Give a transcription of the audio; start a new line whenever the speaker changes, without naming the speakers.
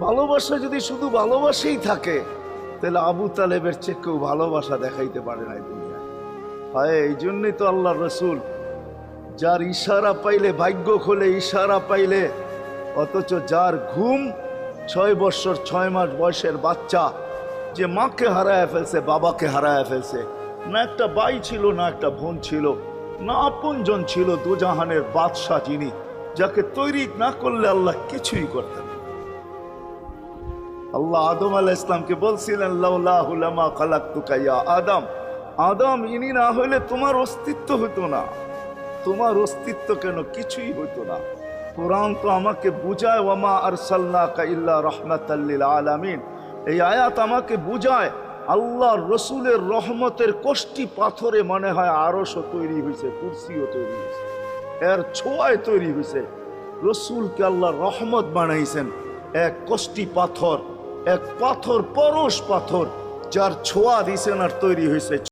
ভালোবাসা যদি শুধু ভালোবাসেই থাকে তাহলে আবু তালেবের চেয়ে কেউ ভালোবাসা দেখাইতে পারে না দুনিয়ায়। হয় এই জন্যই তো আল্লাহ রসুল, যার ইশারা পাইলে ভাগ্য খোলে, ইশারা পাইলে, অথচ যার ঘুম 6 বছর 6 মাস বয়সের বাচ্চা যে মাকে হারায় ফেলছে, বাবাকে হারায় ফেলছে, না একটা ভাই ছিল, না একটা বোন ছিল, না আপনজন ছিল, দুজাহানের বাদশাহ যিনি, যাকে তৈরি না করলে আল্লাহ কিছুই করতেন। আল্লাহ আদম আলাইহিস সালামকে বলছিলেন, লাউলাহু লামা খালাকতুকা ইয়া আদম, আদম ইনি না হলে তোমার অস্তিত্ব হতো না। তোমার অস্তিত্ব কেন, কিছুই হতো না। কোরআন তো আমাকে বুঝায়, ওয়ামা আরসালনাকা ইল্লা রাহমাতাল লিল আলামিন। এই আয়াত আমাকে বুঝায় আল্লাহর রসুলের রহমতের কোষ্টি পাথরে মনে হয় আরশও তৈরি হয়েছে, কুরসিও তৈরি হয়েছে, এর ছোঁয়ায় তৈরি হয়েছে। রসুলকে আল্লাহ রহমত বানাইছেন, এক কোষ্টি পাথর, এক পাথর, পরশ পাথর, যার ছোঁয়া দিছেন আর তৈরি হয়েছে।